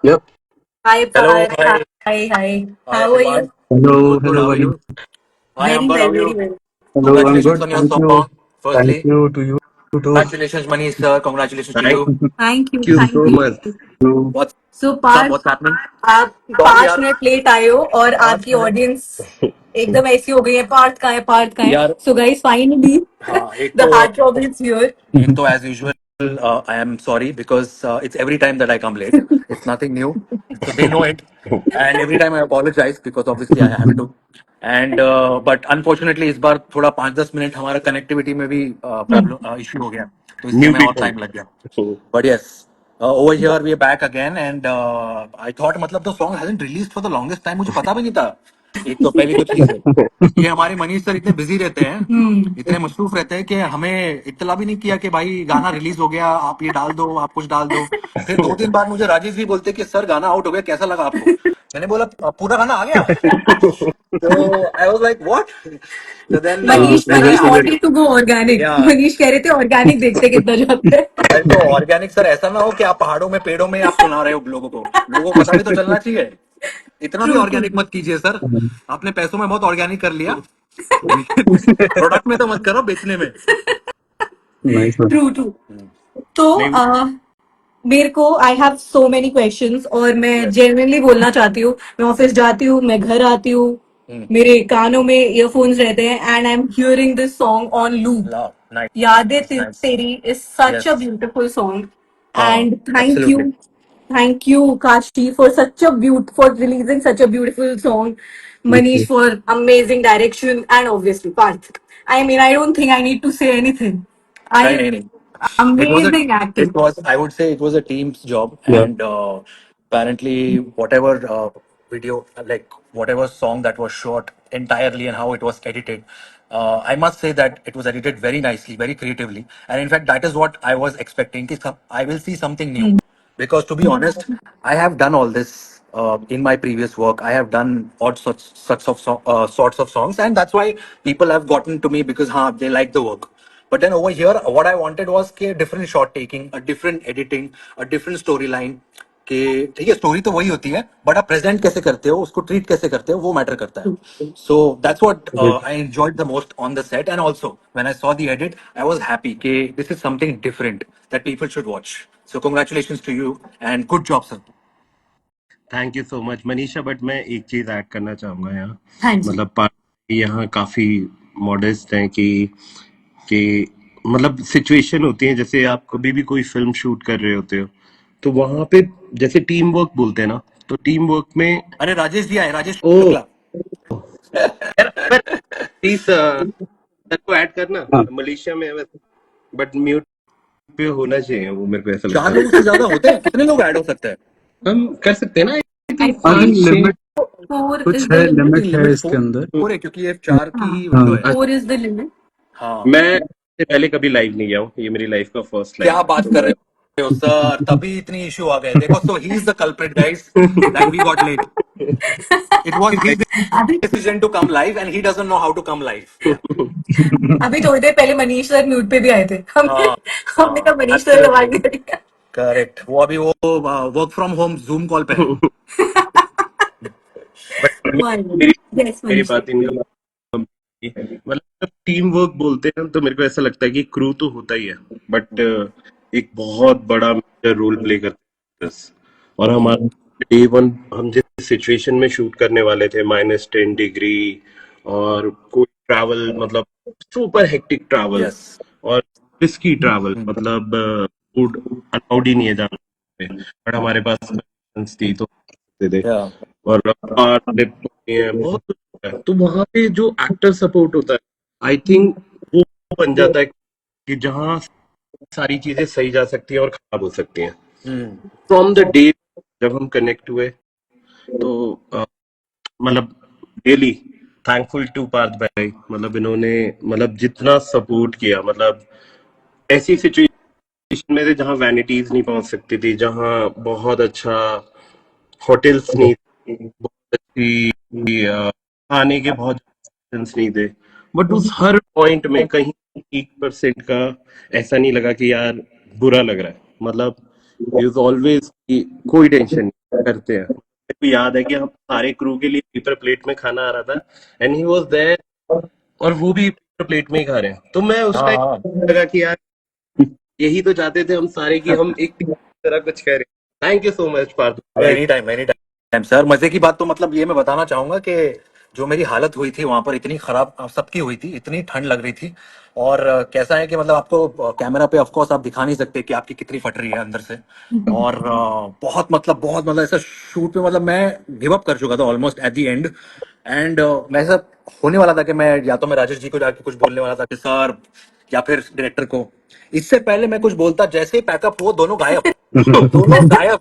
Yep. Hi, Hello, Parth. hi, Hi, hi. hi How are everyone. you? Hello, Good, hello, how are buddy. you? Hi Very Amber, how well, are very you? well. Hello, I'm Congratulations good. on your Thank you. song, Thank firstly. you to you too. Congratulations, Manish sir. Congratulations to Thank you. Thank you, you thank so you. much. You. What's So, up? Partha What's happening? आप Sorry पाँच यार, minute late आए हो और 5 आपकी minute audience एकदम ऐसी हो गई है, पार्थ कहाँ है, पार्थ कहाँ है. यार. सो गाइस, फाइनली हाँ, एक द तो heart problem is here. as usual, I am sorry because it's every time that I come late. It's nothing new, so they know it. And every time I apologize because obviously I have to. And but unfortunately इस बार थोड़ा 5-10 minute हमारा connectivity में भी problem issue हो गया, तो इसलिए New हमें और people. टाइम लग गया. But yes, over here we are back again, and I thought मतलब the song hasn't released for the longest time. मुझे पता भी नहीं था. एक तो पहली तो चीज है कि हमारे मनीष सर इतने बिजी रहते हैं, इतने मसरूफ रहते हैं कि हमें इत्तला भी नहीं किया कि भाई गाना रिलीज हो गया, आप ये डाल दो, आप कुछ डाल दो. फिर 2-3 बार मुझे राजेश भी बोलते कि सर गाना आउट हो गया, कैसा लगा आपको. मैंने बोला पूरा गाना आ गया. तो आई वाज लाइक व्हाट. तो then Manish then I Manish asked wanted to go organic. या. मनीष कह रहे थे ऑर्गेनिक देखते कितना जाता है. अरे तो ऑर्गेनिक सर ऐसा ना हो कि आप पहाड़ों में पेड़ों में आप सुना रहे हो लोगों को पता भी तो चलना चाहिए. इतना भी ट्रू ट्रू ऑर्गेनिक मत कीजिए सर. आपने पैसों में बहुत ऑर्गेनिक कर लिया, प्रोडक्ट में तो मत करो, बेचने में. Nice one. True true. तो नहीं. मेरे को I have so many questions और मैं यस. जेन्युइनली बोलना चाहती हूँ. मैं ऑफिस जाती हूँ, मैं घर आती हूँ, मेरे कानों में ईयरफोन्स रहते हैं and I am hearing this song on loop. Love यादें नाइस नाइस. तेरी is such a yes. Beautiful song हाँ, and absolutely. thank you Kashi for such a for releasing such a beautiful song. Thank Manish you. for amazing direction and obviously Parth. I mean, I don't think I need to say anything. I नहीं नहीं नहीं. It was a, amazing it acting. was, I would say it was a team's job, Yeah. and apparently whatever video, like whatever song that was shot entirely and how it was edited, I must say that it was edited very nicely, very creatively, and in fact that is what I was expecting. I will see something new, because to be honest, I have done all this in my previous work. I have done odd sorts of songs, and that's why people have gotten to me because they like the work. But then over here, what I wanted was कि different shot taking, a different editing, a different storyline. कि ठीक है, story तो वही होती है, but आप present कैसे करते हो, उसको ट्रीट कैसे करते हो, वो मैटर करता है. So that's what Great. I enjoyed the most on the set, and also when I saw the edit I was happy कि this is something different that people should watch. So congratulations to you and good job sir. Thank you so much Manisha, but मैं एक चीज add करना चाहूंगा यहाँ. हाँ जी. मतलब यहाँ काफी मॉडेस्ट हैं कि मतलब सिचुएशन होती है, जैसे आप कभी भी कोई फिल्म शूट कर रहे होते हो तो वहां पे जैसे टीम वर्क बोलते हैं ना, तो टीम वर्क में अरे राजेश जी आए, राजेश ओ शुक्ला. प्लीज सर को ऐड करना. हाँ. मलेशिया में है वैसे, बट म्यूट पे होना चाहिए वो, मेरे को ऐसा चार लगता लोगों है. से ज्यादा होते हैं, कितने लोग ऐड हो सकते हैं? हम कर सकते हैं ना, आई I थिंक हाँ, think 5-6. लिमिट four कुछ is है, the limit. I think limit है लिमिट इसके अंदर. 4 है, क्योंकि ये 4 की ही हाँ, विंडो हाँ. है. अच्छा, 4 is the limit. हाँ. मैं इससे पहले कभी लाइव नहीं गया हूँ, ये मेरी लाइफ का फर्स्ट क्या लाइव बात कर रहे हो सर, तभी इतनी इशू आ गए. देखो, so he is the culprit guys that we got late. It was his अभी decision to come live and he doesn't know how to come live. Yeah. अभी थोड़ी देर पहले मनीष सर म्यूट पे भी आए थे. हमने हाँ. हमने कहा हाँ, मनीष सर का एब्सोल्युटली बात करेंगे. करेक्ट. वो अभी वो work from home zoom call पे है. बट मेरी यस मेरी मनीष. बात इनका मतलब जब टीम वर्क बोलते हैं तो मेरे को ऐसा लगता है कि क्रू तो होता ही है, बट एक बहुत बड़ा मेजर रोल प्ले करते हैं. और हमारा डे वन हम जिस सिचुएशन में शूट करने वाले थे, -10 डिग्री, और कोई ट्रैवल मतलब सुपर हेक्टिक ट्रैवल यस. और रिस्की ट्रैवल, मतलब फूड अलाउड ही नहीं है जाने पे, बट हमारे पास permissions थी तो दे दे. या. और ट्रिप है, बहुत कुछ होता है, तो वहां पे जो एक्टर सपोर्ट होता है, आई थिंक वो बन जाता है कि जहाँ सारी चीजें सही जा सकती हैं और खराब हो सकती हैं. फ्रॉम द डे जब हम कनेक्ट हुए तो मतलब डेली थैंकफुल टू पार्थ भाई. मतलब इन्होंने मतलब जितना सपोर्ट किया, मतलब ऐसी सिचुएशन में थे जहाँ वैनिटीज नहीं पहुंच सकती थी, जहाँ बहुत अच्छा होटल्स नहीं, बहुत अच्छी खाने के बहुत options नहीं थे, बट उस हर पॉइंट में कहीं 1% का ऐसा नहीं लगा कि यार बुरा लग रहा है. मतलब ही वाज ऑलवेज कोई टेंशन नहीं, करते हैं। मेरे को याद है कि हम सारे क्रू के लिए पेपर प्लेट में खाना आ रहा था, एंड ही वाज देयर, और वो भी पेपर प्लेट में ही खा रहे हैं। तो मैं उस हाँ हाँ। टाइम लगा कि यार यही तो चाहते थे हम सारे, कि हम एक टीम की तरह कुछ करें। Thank you so much Parth भाई। Any time any time sir. मजे की बात तो मतलब ये मैं बताना चाहूंगा कि जो मेरी हालत हुई थी वहां पर, इतनी खराब सबकी हुई थी, इतनी ठंड लग रही थी। और कैसा है कि मतलब आपको कैमरा पे ऑफ कोर्स आप दिखा नहीं सकते कि आपकी कितनी फट रही है अंदर से। और बहुत मतलब ऐसा शूट पे मतलब मैं गिव अप कर चुका था almost at the end. And मैं ऐसा होने वाला था कि मैं राजेश जी को जाके कुछ बोलने वाला था कि सर, या फिर डायरेक्टर को। इससे पहले मैं कुछ बोलता, जैसे ही पैकअप हुआ दोनों गायब। दोनों गायब,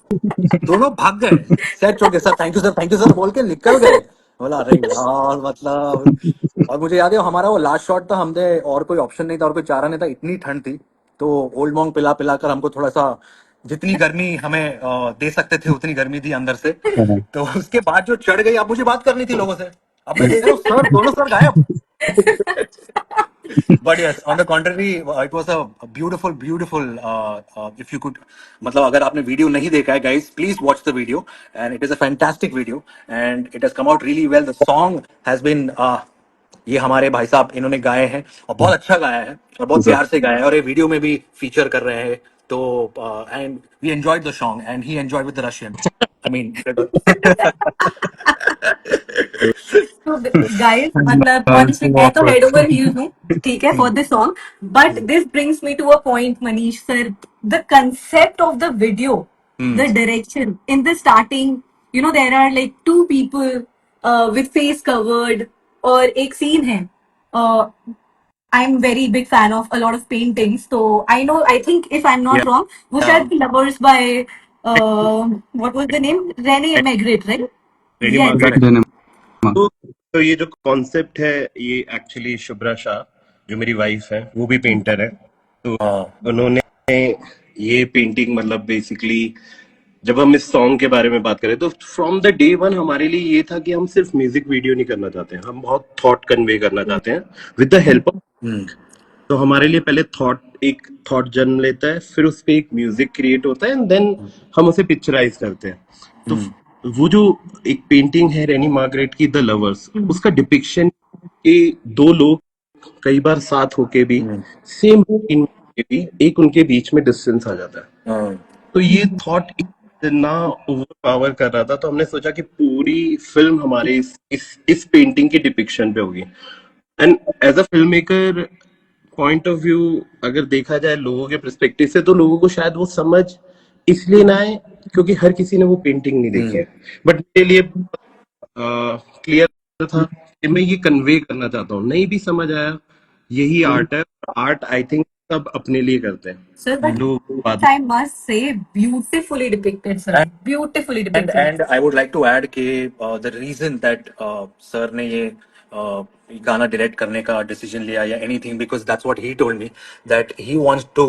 दोनों भाग गए। सेट छोड़ के सर थैंक यू सर बोल के निकल गए। बोला अरे यार मतलब। और मुझे याद है हमारा वो लास्ट शॉट था, हमने और कोई ऑप्शन नहीं था और कोई चारा नहीं था, इतनी ठंड थी। तो ओल्ड मॉन्ग पिला पिला कर हमको थोड़ा सा जितनी गर्मी हमें दे सकते थे उतनी गर्मी थी अंदर से। तो उसके बाद जो चढ़ गई, अब मुझे बात करनी थी लोगों से। अब मैं देख रहा हूँ सर, दोनों सर गायब। But yes, on the contrary, it was a beautiful. If you could, मतलब अगर आपने वीडियो नहीं देखा है, guys, please watch the video, and it is a fantastic video, and it has come out really well. The song has been, ये हमारे भाई साहब इन्होंने गाए हैं और बहुत अच्छा गाया है और बहुत प्यार से गाया है, और ये वीडियो में भी फीचर कर रहे हैं। तो and we enjoyed the song and he enjoyed with the Russian, I mean. तो गाइस मतलब So ऑनेस्टली मैं तो awkward. हेड ओवर हील्स हूँ, ठीक है, for this song. But this brings me to a point, Manish sir, the concept of the video, the direction in the starting, you know there are like two people with face covered, और एक scene है, I'm very big fan of a lot of paintings, so I know. I think if I'm not wrong, वो शायद Lovers by what was the name? Rene Magritte, right? Rainy Yes. Margaret. Correct. Cinema. तो ये जो concept है, ये actually Shubhra Shah, जो मेरी wife है, वो भी पेंटर है। तो उन्होंने ये पेंटिंग, मतलब बेसिकली जब हम इस सॉन्ग के बारे में बात करें तो फ्रॉम द डे वन हमारे लिए ये था कि हम सिर्फ म्यूजिक वीडियो नहीं करना चाहते हैं, हम बहुत थॉट कन्वे करना चाहते हैं विद द हेल्प ऑफ। तो हमारे लिए पहले एक थॉट जन्म लेता है, फिर उस पे एक म्यूजिक क्रिएट होता है, एंड देन हम उसे पिक्चराइज करते हैं। तो वो जो एक पेंटिंग है रेनी मार्गरेट की, द लवर्स, उसका डिपिक्शन के दो लोग कई बार साथ होके भी सेम इन भी एक उनके बीच में डिस्टेंस आ जाता है। तो ये थॉट इतना ओवर पावर कर रहा था, तो हमने सोचा कि पूरी फिल्म हमारे इस पेंटिंग के डिपिक्शन पे होगी। And as a film maker point of view अगर देखा जाए लोगों के पर्सपेक्टिव से, तो लोगों को शायद वो समझ इसलिए ना आए क्योंकि हर किसी ने वो पेंटिंग नहीं देखी है। बट मेरे लिए क्लियर था कि मैं ये कन्वे करना चाहता हूँ। नहीं भी समझ आया, यही आर्ट है। आर्ट आई थिंक सब अपने लिए करते हैं। Sir, but तो बाद I must say, beautifully depicted, sir. Beautifully And depicted. I would like to add कि the reason that सर ने ये गाना डायरेक्ट करने का डिसीजन लिया या anything, because that's what he told me, that he wants to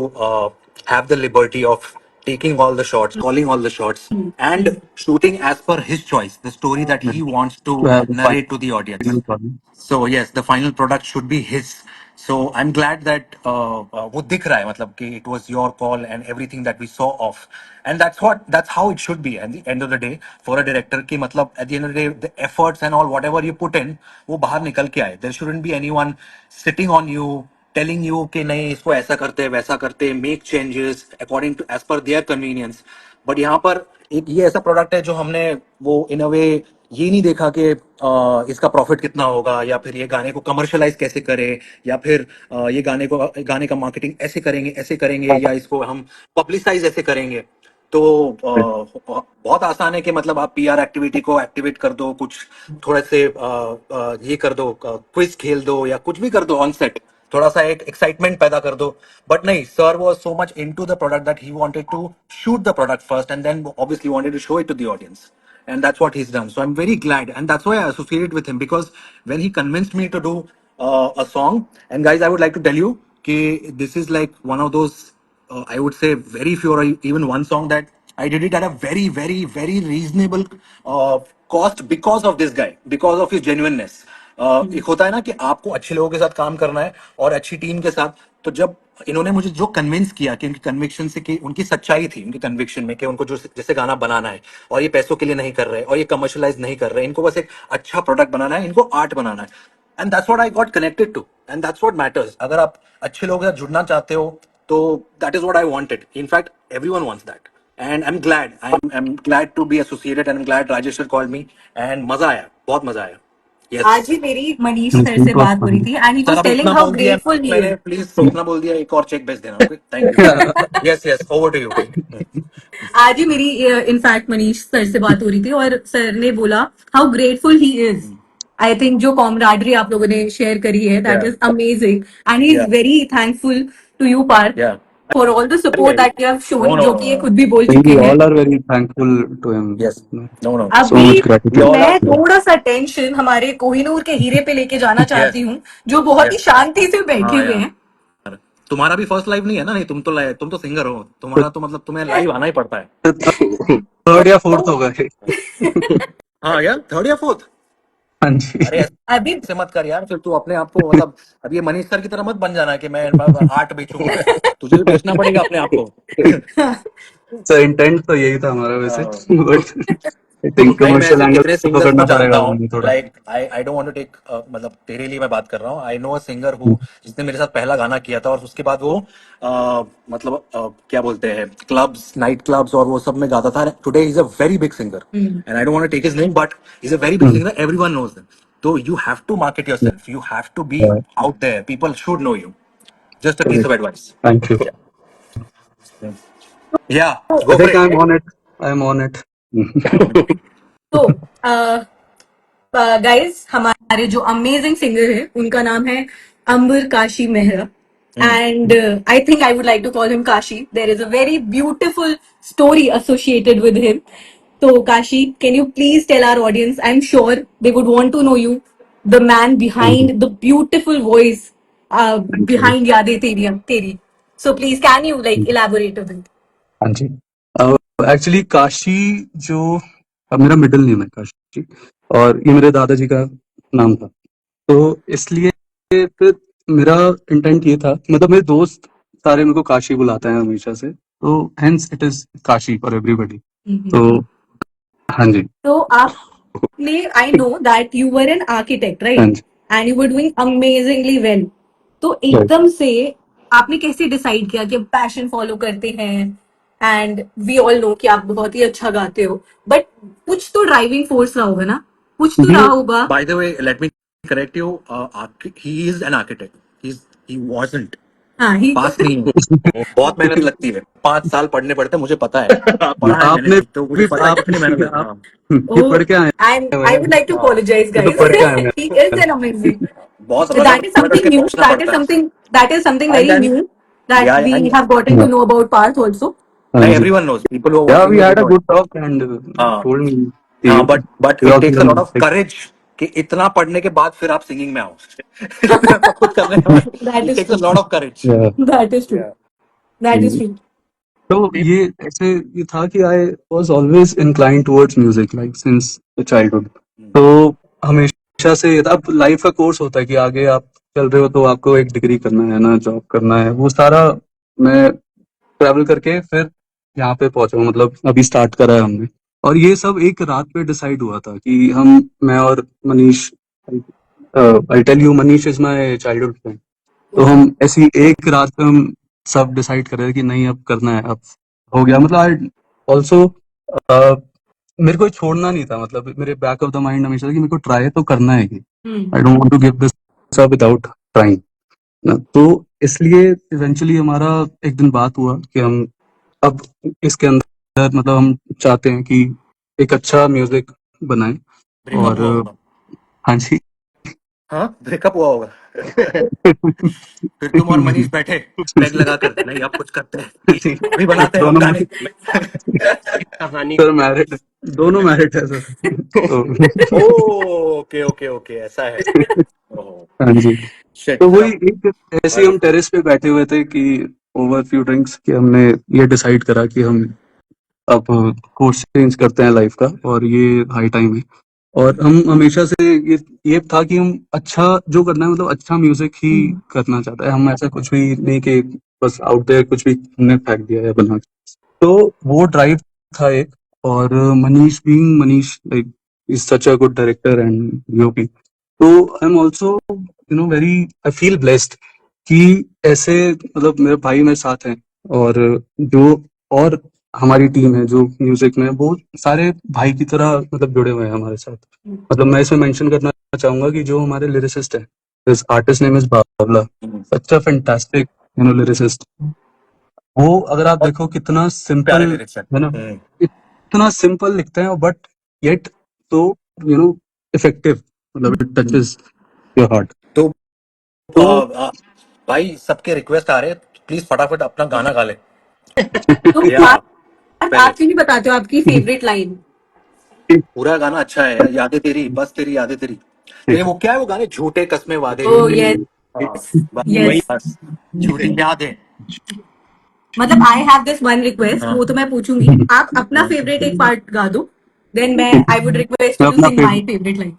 have the liberty of taking all the shots, calling all the shots, and shooting as per his choice, the story that he wants to To have a narrate to the audience. final problem. So yes, the final product should be his. So I'm glad that वो दिख रहा है, मतलब कि it was your call and everything that we saw off, and that's how it should be at the end of the day for a director कि मतलब at the end of the day the efforts and all whatever you put in वो बाहर निकल के आए. There shouldn't be anyone sitting on you telling you कि नहीं इसको ऐसा करते वैसा करते, make changes according to as per their convenience. But यहाँ पर एक ये ऐसा प्रोडक्ट है जो हमने वो इन अ वे ये नहीं देखा कि इसका प्रॉफिट कितना होगा, या फिर ये गाने को कमर्शलाइज कैसे करें, या फिर ये गाने का मार्केटिंग ऐसे करेंगे या इसको हम पब्लिसाइज ऐसे करेंगे। तो बहुत आसान है कि मतलब आप पीआर एक्टिविटी को एक्टिवेट कर दो, कुछ थोड़े से ये कर दो, क्विज खेल दो या कुछ भी कर दो ऑन सेट, थोड़ा सा एक एक्साइटमेंट पैदा कर दो। बट नहीं, sir was so much into the product that he wanted to shoot the product first and then obviously wanted to show it to the audience, and that's what he's done. So I'm very glad, and that's why I associated with him, because when he convinced me to do a song, and guys, I would like to tell you कि this is like one of those I would say very few or even one song that I did it at a very reasonable cost because of this guy, because of his genuineness. एक होता है ना कि आपको अच्छे लोगों के साथ काम करना है और अच्छी टीम के साथ, तो जब इन्होंने मुझे जो कन्विंस किया कि उनकी कन्विक्शन से, कि उनकी सच्चाई थी उनकी कन्विक्शन में, कि उनको जो जैसे गाना बनाना है और ये पैसों के लिए नहीं कर रहे और ये कमर्शलाइज नहीं कर रहे, इनको बस एक अच्छा प्रोडक्ट बनाना है, इनको आर्ट बनाना है, and that's what I got connected to, and that's what matters. अगर आप अच्छे लोगों के साथ जुड़ना चाहते हो तो that is what I wanted, in fact everyone wants that, and I am glad to be associated, and I am glad Rajesh sir called me, and मजा आया, बहुत मजा आया। आज यस ही मेरी मनीष Thank सर you से for बात हो रही थी एंड ही सर, वाज अब टेलिंग इतना हाउ बोल दिया ग्रेटफुल ही मैंने, इज। प्लीज उतना बोल दिया, एक और चेक भेज देना। Okay, thank you. Yes yes, over to you. आज ही मेरी इनफैक्ट मनीष सर से बात हो रही थी और सर ने बोला how grateful he is. I think जो कॉमराडरी आप लोगों ने शेयर करी है that yeah is amazing and he is yeah very thankful to you Parth yeah for all the support अरे, that you have no shown, no, जो कि ये खुद भी बोल चुके We हैं। all are very thankful to him. Yes, no no, So अभी much वी gratitude. ऑल मैं आर। थोड़ा सा टेंशन हमारे कोहिनूर के हीरे पे लेके जाना चाहती यस हूँ, जो बहुत ही यस, शांति से बैठे हाँ हुए हैं। यार, तुम्हारा भी फर्स्ट लाइव नहीं है ना? नहीं, तुम तो सिंगर हो, तुम्हारा तो मतलब तुम्हें लाइव आना ही पड़ता है। थर्ड या फोर्थ होगा ये। हाँ यार, थर्ड या फोर्थ। हाँ जी। अरे अभी ऐसे मत कर यार, फिर तू अपने आप को मतलब, अब ये मनीष सर की तरह मत बन जाना कि मैं आर्ट बेचूंगा, तुझे भी बेचना पड़ेगा अपने आप को। सर इंटेंट तो यही था हमारा वैसे, हाँ। बट आई थिंक भाई, मैं कमर्शियल ऐसे एंगल कितने तो सिंगर्स को पकड़ना जानता पड़ेगा हूँ, हमें थोड़ा। Like I don't want to take, मतलब तेरे लिए मैं बात कर रहा हूँ। I know a singer who, जिसने मेरे साथ पहला गाना किया था, और उसके बाद वो मतलब क्या बोलते हैं, क्लब्स, नाइट क्लब्स और वो सब में गाता था। Today is a very big singer, and I don't want to take his name, but is a very big singer, everyone knows him. तो you have to market yourself, you have to be out there, people should know you. Just a piece of advice. Thank you. Yeah, I go for think it. I am on it. तो guys, हमारे जो amazing singer है उनका नाम है अंबर Kashi Mehra, and I think I would like to call him Kashi. There is a very beautiful story associated with him. तो Kashi, can you please tell our audience, I am sure they would want to know you, the man behind the beautiful voice thank you. Behind यादें तेरी तेरी। So please can you like elaborate a bit. हाँ जी। Actually Kashi जो मेरा middle name है काशी, और ये मेरे दादाजी का नाम था, तो इसलिए फिर मेरा इंटेंट ये था, मतलब मेरे दोस्त सारे मेरे को काशी बुलाते हैं हमेशा से, तो hence it is Kashi for everybody. तो हाँ जी। तो आपने, I know that you were an architect, हाँ राइट, जी। And you were doing amazingly well. तो राइट। एकदम से आपने कैसे डिसाइड किया कि पैशन फॉलो करते हैं? एंड वी ऑल नो कि आप बहुत ही अच्छा गाते हो, बट कुछ तो ड्राइविंग फोर्स रहा होगा ना, कुछ तो रहा होगा। By the way, let me correct you. He is an architect. He wasn't. हाँ ही पास नहीं है। बहुत मेहनत लगती है, 5 साल पढ़ने पड़ते हैं, मुझे पता है, पढ़ा है मैंने आपने भी, तो मुझे पता है आप कितनी मेहनत लगती है। आप हाँ। ये पढ़ के आए एंड हुए आई हैं। वुड लाइक टू हाँ, apologize ये तो guys. पढ़ के आए हुए He is हैं। an amazing. बहुत So that is पढ़ something करके new. पहुंचना That is पड़ता है। something and very then, new that yeah we and have gotten to know about Parth also. हाँ जी। Everyone knows, people who are Yeah, watching we you, they had a no. good talk and हाँ told me हाँ, कि but he it also takes a lot of like, courage, कि इतना पढ़ने के बाद फिर आप सिंगिंग में आओ। इतना सब कुछ करने के बाद, That it is takes a true. Lot of courage. yeah. That is true. या That is true. तो ये ऐसे ये था कि I was always inclined towards music like since childhood. तो हमेशा से ये था। अब लाइफ का कोर्स होता है कि आगे आप चल रहे हो तो आपको एक डिग्री करना है ना, जॉब करना है, वो सारा मैं ट्रैवल करके फिर यहाँ पे पहुंचा हूँ, मतलब अभी स्टार्ट करा है हमने। और ये सब एक रात पे डिसाइड हुआ था कि मैं और Manish, I tell you, Manish is my childhood friend. तो हम ऐसी एक रात पे हम सब डिसाइड कर रहे थे कि नहीं अब करना है, अब हो गया। मतलब आई ऑल्सो, मेरे को छोड़ना नहीं था, मतलब मेरे बैक ऑफ द माइंड हमेशा था कि मेरे को ट्राई तो करना है, कि I don't want to give this up without trying ना। तो इसलिए इवेंचुअली हमारा एक दिन बात हुआ कि हम अब इसके अंदर, मतलब हम चाहते हैं कि एक अच्छा म्यूजिक बनाएं। ब्रेकअप और हुआ होगा। हाँ जी। हाँ, ब्रेकअप हुआ होगा। फिर तुम और मनीष बैठे पैग लगाकर, नहीं अब कुछ करते हैं, अभी बनाते हैं हम दोनों गाने। कहानी सर मैरिड, दोनों मैरिड है सर। तो ओके ओके ओके, ऐसा है। ओह हाँ जी। शिट, तो फिर वही अब एक ऐसे ही हम टेरेस पे बैठे हुए थे कि ओवर फ्यू ड्रिंक्स कि हमने ये डिसाइड करा कि हम अब कोर्स चेंज करते हैं लाइफ का, और ये हाई टाइम है। और हम हमेशा से ये था कि हम अच्छा जो करना है मतलब अच्छा म्यूजिक ही करना चाहता है, हम ऐसा कुछ भी नहीं कि बस आउट देयर कुछ भी हमने फेंक दिया है बना के। तो वो ड्राइव था एक। और Manish like is such a good director and DOP. तो I am also very I feel blessed कि ऐसे मतलब मेरे भाई मेरे साथ हैं। और जो और हमारी टीम है जो म्यूजिक में वो सारे भाई की तरह मतलब जुड़े हुए हैं हमारे साथ। मतलब मैं इसमें मेंशन करना चाहूंगा कि जो हमारे लिरिसिस्ट है, दिस आर्टिस्ट नेम इज बावला, सच अ फैंटास्टिक लिरिसिस्ट। वो अगर आप बहुत देखो कितना सिंपल प्यारे लिरिक्स है। है ना, इतना सिंपल लिखते हैं बट येट तो यू नो इफेक्टिव, मतलब इट टचेस योर हार्ट। तो तो भाई सबके रिक्वेस्ट आ रहे, प्लीज फटाफट अपना गाना गा ले। तो या आप पहले क्यों नहीं बताते हो आपकी फेवरेट लाइन? पूरा गाना अच्छा है यार, यादें तेरी बस तेरी यादें तेरी। नहीं वो क्या है वो गाने, झूठे कस्मे वादे। ओ यस, हाँ, वही यस। बस झूठी यादें। मतलब I have this one request, हाँ वो तो मैं पूछूंगी, आप अपना हाँ। फेवरेट एक पार्ट गा दो, देन मैं आई वुड रिक्वेस्ट मैं यू टू अपना सिंग माय फेवरेट लाइन।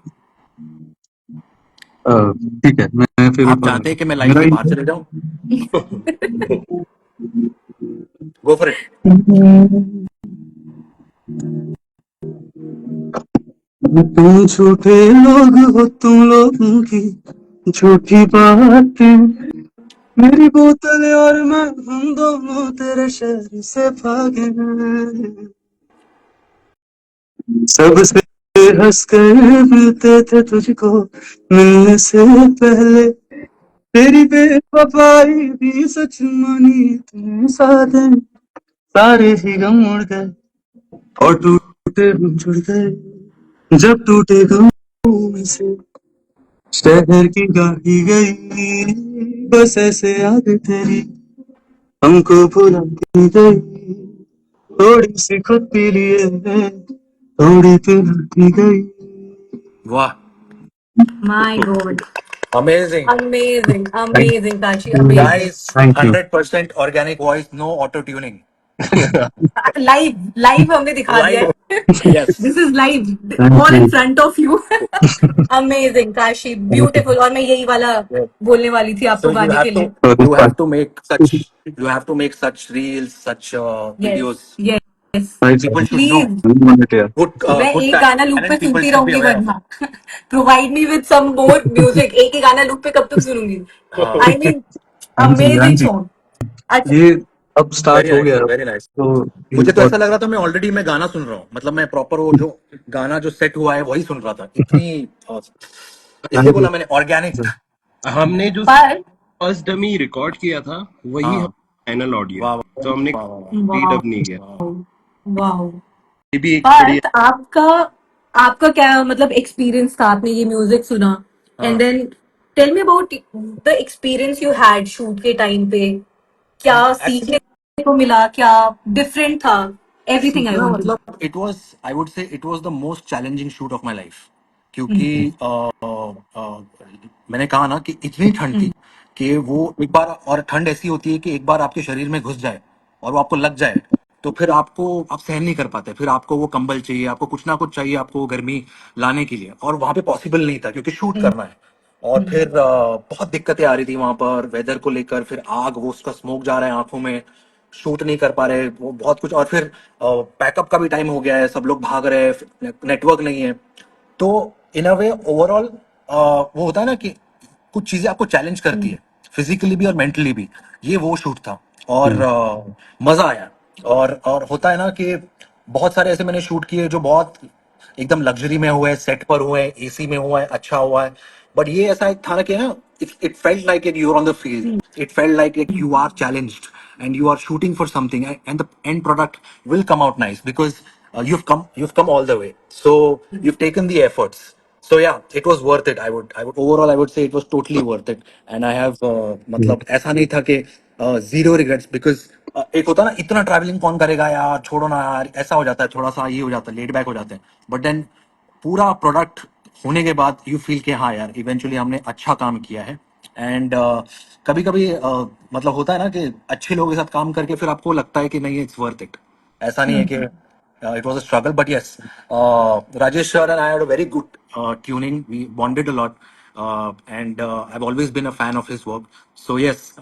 ठीक है, मैं फेवरेट आप पार्ट चाहते गाता हैं कि हूँ मैं लाइव मेरा से बाहर चले जाऊं? Go for it. तुम झूठे लोग हो, तुम लोगों की झूठी बातें, मेरी बोतल और मैं हम दोनों तेरे शहर से भागे हैं। सबसे हंस कर मिलते थे तुझको मिलने से पहले, तेरी बेवफाई भी सच मानी इतने सारे, सारे ही गम उड़ गए और टूटे हम जुड़ गए, जब टूटे गमों में से शहर की गाड़ी गई, बस ऐसे याद तेरी हमको भुलाती गई, थोड़ी सी खुद पी लिए थोड़ी पिलाती गई। वाह, my God, amazing amazing thank amazing Kashi, you, amazing. Guys. Thank you. 100% organic voice, no auto tuning. Live live हमने दिखा दिया लाइव। है। Yes. This is live, thank all in you. Front of you. Amazing Kashi, thank you beautiful. और मैं यही वाला बोलने वाली थी So आपको you गाने have के to लिए। For this you have part. to make such you have to make such reels, such yes, videos. Yes, nice, People should know. Please. मैं Good एक गाना लूप पे talent people सुनती should be रहूंगी aware of वरना। it. Provide me with some more music, एक ही गाना लूप पे कब तक सुनूंगी? हाँ, आई मीन हाँ जी, हाँ अमेजिंग जी। सॉन्ग। अच्छा, ये अब स्टार्ट very हो nice, गया अब, very nice. तो ये मुझे तो ऐसा बहुत लग रहा था मैं ऑलरेडी मैं गाना सुन रहा हूँ, मतलब मैं प्रॉपर वो जो गाना जो सेट हुआ है वही सुन रहा था, इतनी इसलिए थैंक बोला यू मैंने ऑर्गेनिक। सर। हमने जो पर फर्स्ट डमी रिकॉर्ड किया था वही हम हाँ, फाइनल ऑडियो वाह है, वाह तो हमने वाह वाह वाह वाह, रीडब नहीं किया। वाह। वाह। ये भी एक बड़ी पर आपका आपका क्या मतलब एक्सपीरियंस था, आपने ये म्यूजिक सुना एंड हाँ then tell me about the experience you had shoot के टाइम पे, क्या सीखने को मिला, क्या डिफरेंट था? एवरीथिंग आई सीखना वांट टू मतलब it was, I would say it was the most challenging shoot of my life. क्योंकि मैंने कहा ना कि इतनी ठंड थी कि वो एक बार, और ठंड ऐसी होती है कि एक बार आपके शरीर में घुस जाए और वो आपको लग जाए तो फिर आपको आप सहन नहीं कर पाते, फिर आपको वो कंबल चाहिए, आपको कुछ ना कुछ चाहिए, आपको वो गर्मी लाने के लिए, और वहां पे पॉसिबल नहीं था क्योंकि शूट करना है। और फिर बहुत दिक्कतें आ रही थी वहां पर वेदर को लेकर, फिर आग, वो उसका स्मोक जा रहा है आंखों में, शूट नहीं कर पा रहे, वो बहुत कुछ। और फिर पैकअप का भी टाइम हो गया है, सब लोग भाग रहे हैं, नेटवर्क नहीं है। तो इन अ वे ओवरऑल वो होता है ना कि कुछ चीजें आपको चैलेंज करती है, फिजिकली भी और मेंटली भी। ये वो शूट था और मजा आया। और होता है ना कि बहुत सारे ऐसे मैंने शूट किए जो बहुत एकदम लग्जरी में हुए, सेट पर हुए, एसी में हुआ है, अच्छा हुआ है। बट ये ऐसा एक था ना कि ना, it felt like it you are on the field, it felt like it you are challenged and you are shooting for something, and the end product will come out nice because you've come all the way, so you've taken the efforts. So yeah, it was worth it. I would overall I would say it was totally worth it. And I have मतलब ऐसा नहीं था कि zero regrets because एक होता ना, इतना travelling कौन करेगा यार, छोड़ो ना यार, ऐसा हो जाता है, थोड़ा सा ये हो जाता है, लेट बैक हो जाते हैं। बट देन पूरा प्रोडक्ट होने के बाद यू फील कि हाँ यार, इवेंचुअली हमने अच्छा काम किया है। एंड कभी कभी मतलब होता है ना कि अच्छे लोगों के साथ काम करके फिर आपको लगता है कि नहीं, इट्स वर्थ इट। ऐसा नहीं है कि it was a struggle, but yes, Rajesh sir and I had a very good tuning. We bonded a lot, and I've always been a fan of his work. So yes,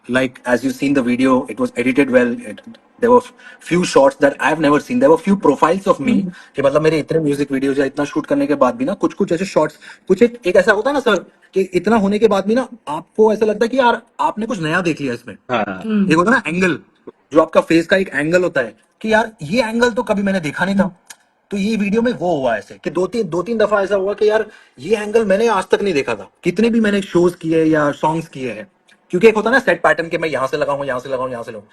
like as you've seen the video, it was edited well. There were few shots that I've never seen. There were few profiles of me कि मतलब मेरे इतने music videos या इतना shoot करने के बाद भी ना कुछ कुछ ऐसे शॉट्स कुछ एक ऐसा होता है ना सर कि इतना होने के बाद भी ना आपको ऐसा लगता है कि यार आपने कुछ नया देख लिया इसमें। हाँ एक होता है ना एंगल, जो आपका फेस का एक एंगल होता है कि यार ये एंगल तो कभी मैंने देखा नहीं था। तो ये वीडियो में वो हुआ ऐसे कि दो तीन दफा ऐसा हुआ कि यार ये एंगल मैंने आज तक नहीं देखा था, कितने भी मैंने शोज किए या सॉन्ग्स किए हैं। क्योंकि एक होता है ना सेट पैटर्न के मैं यहाँ से लगाऊं यहाँ से लगाऊं यहाँ से लगाऊं,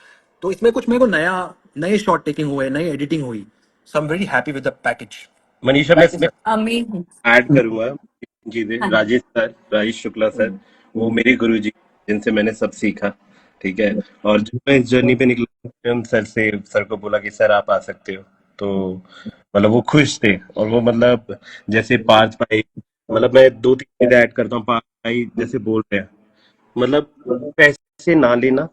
तो इसमें कुछ मेरे को नया नए शॉट टेकिंग हुए, नई एडिटिंग हुई। So I am very happy with the package. Manisha, मैं इसमें अमेजिंग। ऐड करूंगा चीजें। हाँ राजेश शुक्ला सर, वो मेरे गुरुजी, जिनसे मैंने सब सीखा। ठीक है। और जब मैं इस जर्नी पे निकला, मैं सर को बोला कि सर आप आ सकते हो, तो मतलब वो खुश थे। और वो मतलब जैसे पार्थ भाई, मतलब मैं दो तीन चीजें ऐड करता हूँ। पार्थ भाई जैसे बोल रहे हैं, मतलब पैसे ना लेना,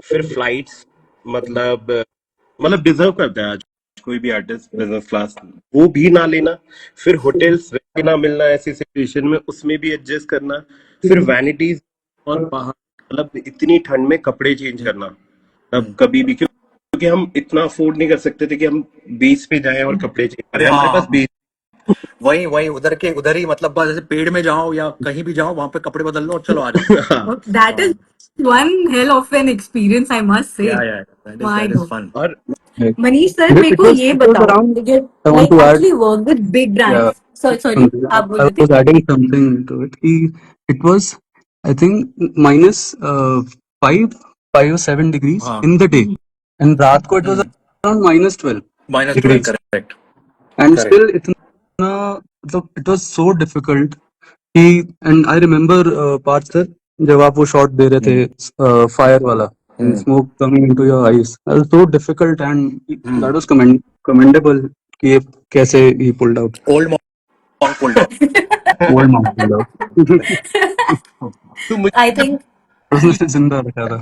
फिर फ्लाइट्स, मतलब डिजर्व करता है आज कोई भी आर्टिस्ट बिजनेस क्लास, वो भी ना लेना, फिर होटल्स वैसे ना मिलना ऐसी सिचुएशन में, उसमें भी एडजस्ट करना, फिर वैनिटीज और बाहर मतलब इतनी ठंड में कपड़े चेंज करना, तब कभी भी, क्योंकि हम इतना अफोर्ड नहीं कर सकते थे कि हम बीच पे जाएं और कपड़े चेंज करें। अरे हमारे हाँ, पास बीच वही वही उधर के उधर ही, मतलब बस जैसे पेड़ में जाओ या कहीं भी जाओ, वहां पे कपड़े बदल लो और चलो आ जाओ। हाँ। That is one hell of an experience, I must say. या My that is God. Fun. और Right. मनीष सर, It, मेरे it को was ये it was बताओ, around. you I want like to add. actually work with big Yeah, brands. Sorry, I आप बोल रहे थे। was adding something to it. It was, I think, minus 5 or 7 degrees हाँ, in the day, and रात को it was around -12 -12 degrees, correct and correct. still इतना मतलब it was so difficult कि, and I remember Parth sir, जब आप वो shot दे रहे थे fire वाला and smoke coming into your eyes, that was so difficult, and that was commendable कि ये कैसे he pulled out, old monk pulled off. old monk pulled out. तो मुझे I think उसने जिंदा रखा था.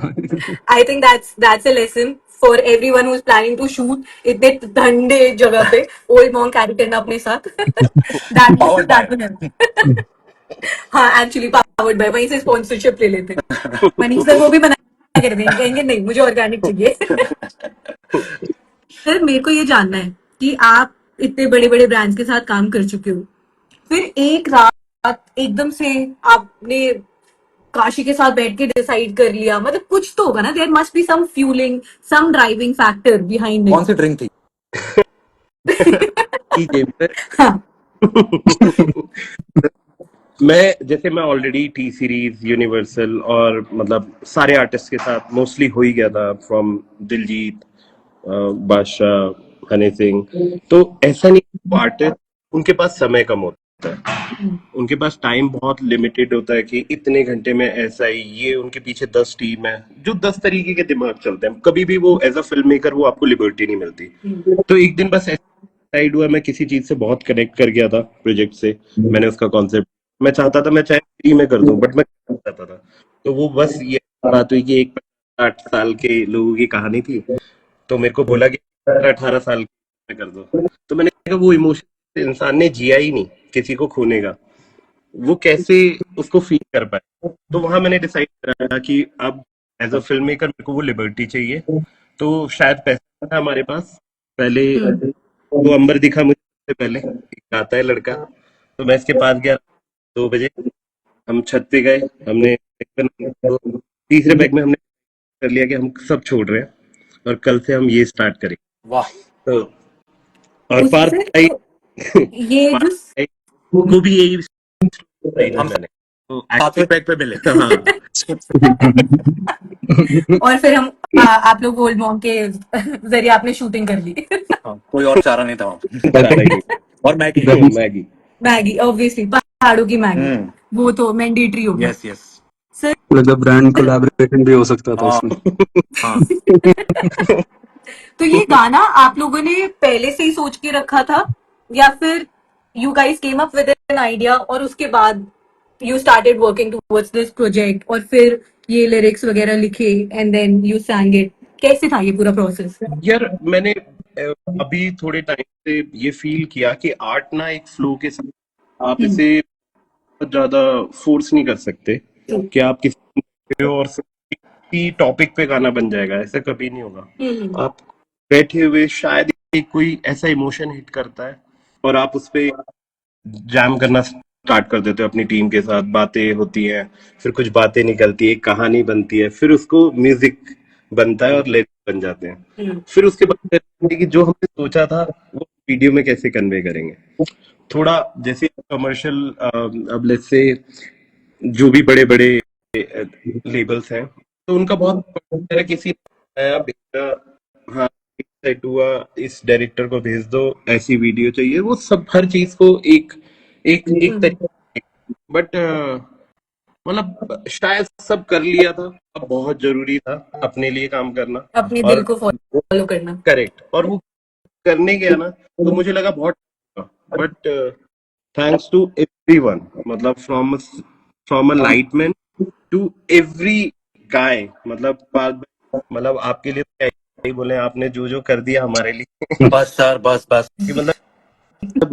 I think that's a lesson for everyone who's planning to shoot इतने ठंडे जगह पे ओल्ड मॉन्क कैरी करना अपने साथ। Powered by. that will help. हाँ, एक्चुअली पावर्ड बाय, वहीं से स्पॉन्सरशिप ले लेते हैं। मनीष सर वो भी मना कर देंगे, कहेंगे नहीं मुझे ऑर्गेनिक चाहिए। सर मेरे को ये जानना है कि आप इतने बड़े बड़े ब्रांड्स के साथ काम कर चुके हो, फिर एक रात एकदम से आपने काशी के साथ बैठ के डिसाइड कर लिया, मतलब कुछ तो होगा ना, there must be some fuelling, some driving factor behind कौन इट। सी ड्रिंक थी? हाँ मैं ऑलरेडी टी सीरीज, यूनिवर्सल और मतलब सारे आर्टिस्ट के साथ मोस्टली हो ही गया था, फ्रॉम दिलजीत, बादशाह, हनी सिंह। तो ऐसा नहीं, आर्टिस्ट उनके पास समय कम होता है, उनके पास टाइम बहुत लिमिटेड होता है कि इतने घंटे में ऐसा ही, ये उनके पीछे 10 टीम है जो 10 तरीके के दिमाग चलते हैं। कभी भी वो एज अ फिल्म मेकर वो आपको लिबर्टी नहीं मिलती। तो एक दिन बस डिसाइड हुआ, मैं किसी चीज से बहुत कनेक्ट कर गया था प्रोजेक्ट से, मैंने उसका कॉन्सेप्ट, मैं चाहता था मैं चाहे फ्री में कर दूं, बट मैं करना चाहता था। तो वो बस ये बात हुई कि एक 8 साल के लोगों की कहानी थी, तो मेरे को बोला कि 18 साल में कर दो। तो मैंने कहा वो इमोशन इंसान ने जिया ही नहीं, किसी को खोने का, वो कैसे उसको फील कर पाए। तो वहां मैंने डिसाइड करा कि अब एज अ फिल्म मेकर मेरे को वो लिबर्टी चाहिए। तो शायद पैसा था हमारे पास पहले, तो अंबर दिखा मुझे सबसे पहले, एक आता है लड़का, तो मैं इसके पास गया 2 बजे, हम छत पे गए, हमने तो तीसरे बैग में हमने कर लिया कि हम सब छोड़ रहे हैं और कल से हम ये स्टार्ट करेंगे। वाह, तो और पार्थ उससे भाई तो ये पार्थ जो भाई को भी यही बताई थी हम मैंने, तो सातवें पैक पे मिले। हाँ और फिर हम आप लोग ओल्ड मॉन्क के जरिए आपने शूटिंग कर ली। हाँ, कोई और चारा नहीं था वहाँ। चारा ही और Maggi. That Maggi. Maggi obviously, पहाड़ों की मैगी, वो तो मैंडेटरी हो गया। Yes yes. सर मतलब ब्रांड कोलैबोरेशन भी हो सकता था हाँ उसमें. हाँ, तो ये गाना आप लोगों ने पहले से ही सोच के रखा था, या फिर you guys came up with an idea और उसके बाद you started working towards this project और फिर ये लिरिक्स वगैरह लिखे and then you sang it, कैसे था ये पूरा प्रोसेस? यार मैंने अभी थोड़े टाइम से ये फील किया कि आर्ट ना एक फ्लो के साथ, आप इसे बहुत ज्यादा फोर्स नहीं कर सकते कि आप किसी और किसी टॉपिक पे गाना बन जाएगा, ऐसा कभी नहीं होगा। आप बैठे हुए शायद ही कोई ऐसा इमोशन हिट करता है और आप उस पे जैम करना स्टार्ट कर देते हो अपनी टीम के साथ, बातें होती हैं, फिर कुछ बातें निकलती है, एक कहानी बनती है, फिर उसको म्यूजिक बनता है और लिरिक्स बन जाते हैं। फिर उसके बाद कहते हैं कि जो हमने सोचा था वो वीडियो में कैसे कन्वे करेंगे। थोड़ा जैसे कमर्शियल, अब लेट्स से जो भी बड़े बड़े लेबल्स हैं, तो उनका बहुत पर्टिकुलर है, किसी ने नया भेजा, हाँ सेट हुआ, इस डायरेक्टर को भेज दो, ऐसी वीडियो चाहिए, वो सब हर चीज को एक एक एक तरीके, बट मतलब शायद सब कर लिया था, अब बहुत जरूरी था अपने लिए काम करना अपने दिल और को फॉलो करना। करेक्ट, और वो करने गया ना तो मुझे लगा बहुत, बट थैंक्स टू एवरीवन, मतलब from a lightman to every guy, मतलब आपके लिए तो क्या ही बोले, आपने जो जो कर दिया हमारे लिए बस सर, बस बस, कि मतलब एक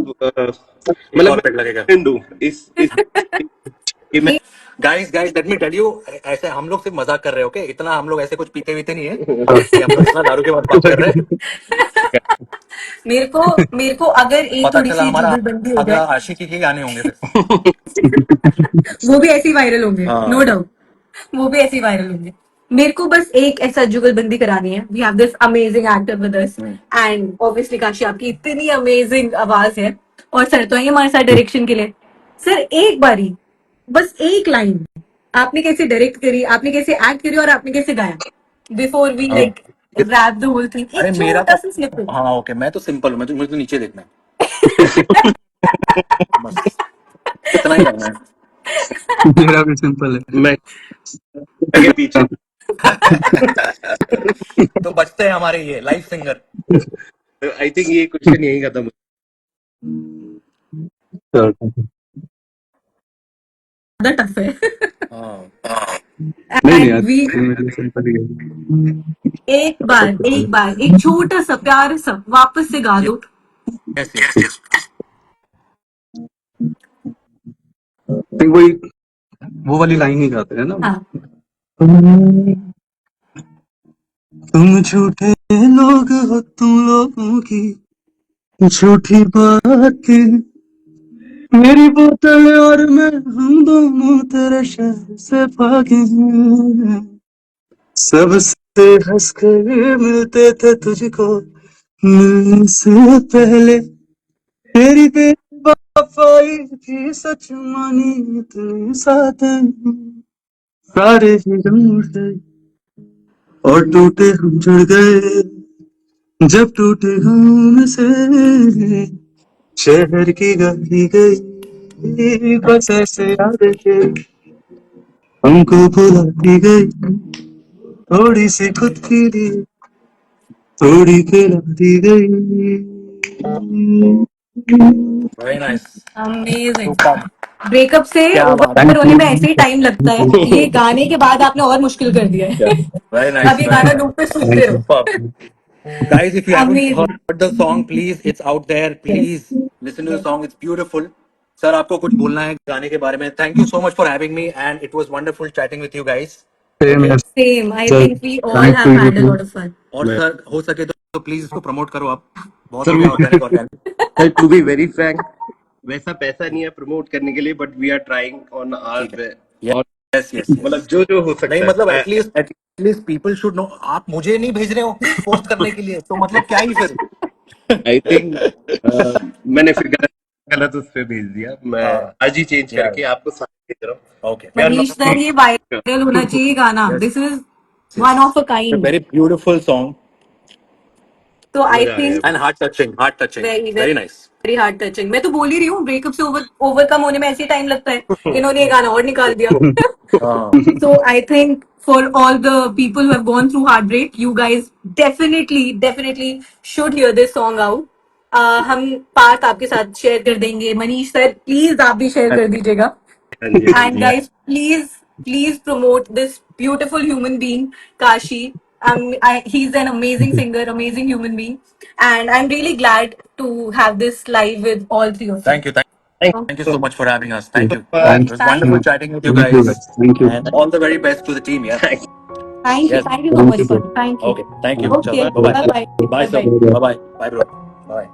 मतलब और मैं पेट लगेगा। दूं इस कि मैं guys guys let me tell you, ऐसे हम लोग सिर्फ मजाक कर रहे हैं, ओके? इतना हम लोग ऐसे कुछ पीते वीते नहीं है कि हम लोग इतना दारू के बाद बात कर रहे हैं। मेरे को अगर एक पता थोड़ी चला सी हमारा जुगलबंदी हो अगला जाए, आशिकी के गाने होंगे फिर। वो भी ऐसे ही वायरल होंगे, नो हाँ, डाउट, वो भी ऐसे ही वायरल होंगे। मेरे को बस एक ऐसा जुगलबंदी करानी है। We have this amazing actor with us, and obviously Kashi आपकी इतनी अमेजिंग आवाज है, और सर तो आइए हमारे साथ डायरेक्शन के लिए। सर एक बारी, बस एक लाइन, आपने कैसे डायरेक्ट करी, आपने कैसे एक्ट करी, और आपने कैसे गाया, बिफोर वी हाँ। Like wrap the whole thing, अरे एक मेरा छोटा तो, सा स्निपेट। हाँ ओके, मैं तो सिंपल हूँ, मुझे तो नीचे देखना है, बस इतना ही करना मेरा भी सिंपल है। मैं आगे पीछे है। तो बचते हैं हमारे ये लाइव सिंगर। आई थिंक ये क्वेश्चन यही खत्म ज्यादा टफ है। हाँ, नहीं नहीं एंड यार, वी, मेरे लिए सिंपल ही है। एक बार एक छोटा सा प्यार सा वापस से गा दो। Yes yes. तो वही, वो वाली लाइन ही गाते हैं ना। हाँ, तुम झूठे लोग हो, तुम लोगों की झूठी बातें, मेरी बोतल और मैं, हम दोनों तेरे शहर से भागे हैं। सबसे हंस कर मिलते थे तुझको, मिलने से पहले तेरी बेवफाई थी सच मानी, इतनी साथ सारे ही रूठे और टूटे हम जुड़ गए, जब टूटे हम से शहर की गाड़ी गई, बस ऐसे याद के हमको भुलाती गई, थोड़ी सी खुद के लिए थोड़ी पिलाती गई। Very nice, amazing. Super, breakup से क्या बात है, ओवर थैंक होने यू। में ऐसे ही टाइम लगता है, ये गाने के बाद आपने और मुश्किल कर दिया है। वेरी अब नाइस, ये वेरी गाना नाइस, लूप पे सुनते थैंक रहो। Super. Guys, if you haven't amazing. heard the song, please, it's out there. Yes, Please listen to the song. It's beautiful. Sir आपको कुछ बोलना है गाने के बारे में? Thank you so much for having me, and it was wonderful chatting with you guys. Same Okay. है same, I sir, think we all thanks to have you had a to. Lot of fun. और sir हो सके तो please इसको promote करो आप, बहुत sir हो वी गया organic organic. To be very frank, वैसा पैसा नहीं है प्रमोट करने के लिए, but we are trying on ठीक है, आवर, और यस यस यस। मतलब जो जो हो नहीं सकता मतलब है। एटलीस्ट पीपल शुड नो, आप मुझे नहीं भेज रहे हो पोस्ट करने के लिए, तो मतलब क्या ही फिर। आई थिंक मैंने फिर गलत गलत उस पे भेज दिया, मैं हाँ, आज ही चेंज या करके आपको साथ भेज रहा हूँ। Okay, we are Manish sir, ये नॉट वायरल होना चाहिए गाना, yes this is yes, one of a kind. Very beautiful song तो आई मजा आया। Think and heart touching, very very nice. Very heart touching. मैं तो बोल ही रही हूँ, ब्रेकअप से ओवरकम होने में ऐसे ही टाइम लगता है, इन्होंने ये गाना और निकाल दिया। हाँ, So I think for all the people who have gone through heartbreak, you guys definitely should hear this song out. हम पार्ट आपके साथ शेयर कर देंगे, मनीष सर प्लीज आप भी शेयर कर दीजिएगा। हाँ जी, हाँ And ji, guys, please promote this beautiful human being, Kashi. He's an amazing singer, amazing human being, and I'm really glad to have this live with all three of you. Thank you. Thank Thank you you so much for having us. Thank you. so It much. was Thank wonderful you. chatting with you Thank you, guys. guys. Thank you. And all the very best to the team. Yeah. Thank Thank you. Yes. Thank you so Thank much, you, sir. bro. Thank you. Okay. Thank you. Thank Chalo. Okay. Bye bye. Bye bye. Bye, Bye sir. bye. you. Bye bye. Bye, bro. Bye.